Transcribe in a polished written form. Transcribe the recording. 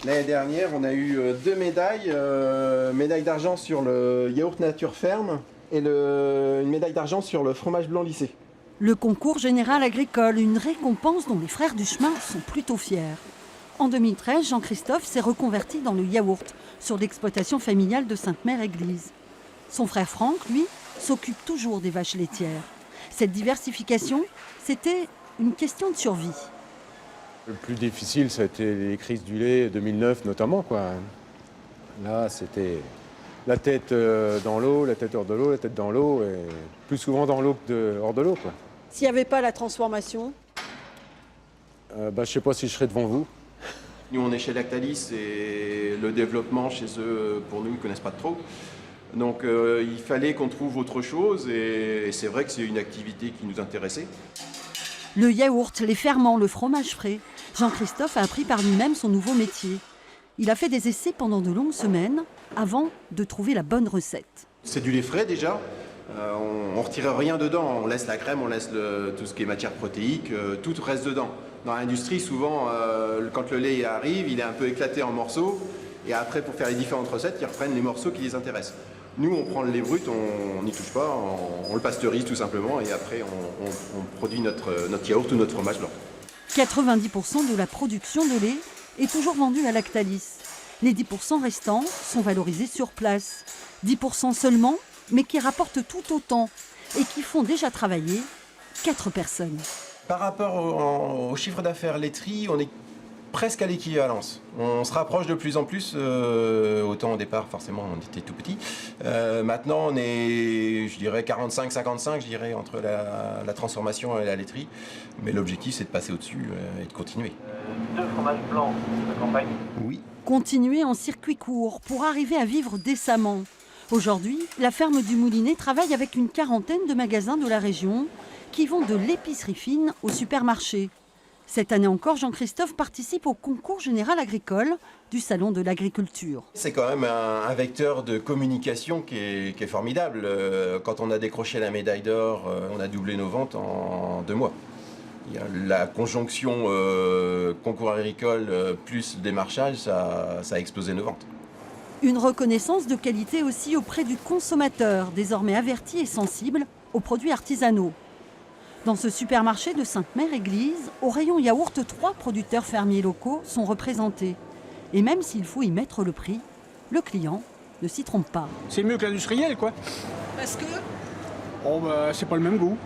L'année dernière, on a eu 2 médailles. Médaille d'argent sur le yaourt nature ferme et une médaille d'argent sur le fromage blanc lissé. Le concours général agricole, une récompense dont les frères du chemin sont plutôt fiers. En 2013, Jean-Christophe s'est reconverti dans le yaourt sur l'exploitation familiale de Sainte-Mère-Église. Son frère Franck, lui, s'occupe toujours des vaches laitières. Cette diversification, c'était une question de survie. Le plus difficile, ça a été les crises du lait 2009 notamment, quoi. Là, c'était la tête dans l'eau, la tête hors de l'eau, la tête dans l'eau, et plus souvent dans l'eau que hors de l'eau, quoi. S'il n'y avait pas la transformation? Je ne sais pas si je serais devant vous. Nous, on est chez Lactalis et le développement chez eux, pour nous, ils ne connaissent pas trop. Donc, il fallait qu'on trouve autre chose et c'est vrai que c'est une activité qui nous intéressait. Le yaourt, les ferments, le fromage frais. Jean-Christophe a appris par lui-même son nouveau métier. Il a fait des essais pendant de longues semaines avant de trouver la bonne recette. C'est du lait frais déjà. On ne retire rien dedans. On laisse la crème, on laisse tout ce qui est matière protéique, tout reste dedans. Dans l'industrie, souvent, quand le lait arrive, il est un peu éclaté en morceaux. Et après, pour faire les différentes recettes, ils reprennent les morceaux qui les intéressent. Nous, on prend le lait brut, on n'y touche pas, on le pasteurise tout simplement. Et après, on produit notre yaourt ou notre fromage blanc. 90% de la production de lait est toujours vendue à Lactalis. Les 10% restants sont valorisés sur place. 10% seulement, mais qui rapportent tout autant et qui font déjà travailler 4 personnes. Par rapport au chiffre d'affaires laiterie, on est presque à l'équivalence. On se rapproche de plus en plus, autant au départ forcément on était tout petit. Maintenant on est, je dirais 45-55, je dirais, entre la transformation et la laiterie. Mais l'objectif c'est de passer au-dessus et de continuer. 2 fromages blancs de campagne. Oui. Continuer en circuit court pour arriver à vivre décemment. Aujourd'hui, la ferme du Moulinet travaille avec une quarantaine de magasins de la région qui vont de l'épicerie fine au supermarché. Cette année encore, Jean-Christophe participe au concours général agricole du Salon de l'agriculture. C'est quand même un vecteur de communication qui est formidable. Quand on a décroché la médaille d'or, on a doublé nos ventes en 2 mois. Il y a la conjonction concours agricole plus démarchage, ça a explosé nos ventes. Une reconnaissance de qualité aussi auprès du consommateur, désormais averti et sensible aux produits artisanaux. Dans ce supermarché de Sainte-Mère-Église, au rayon yaourt, 3 producteurs fermiers locaux sont représentés. Et même s'il faut y mettre le prix, le client ne s'y trompe pas. C'est mieux que l'industriel, quoi. Parce que Oh, c'est pas le même goût.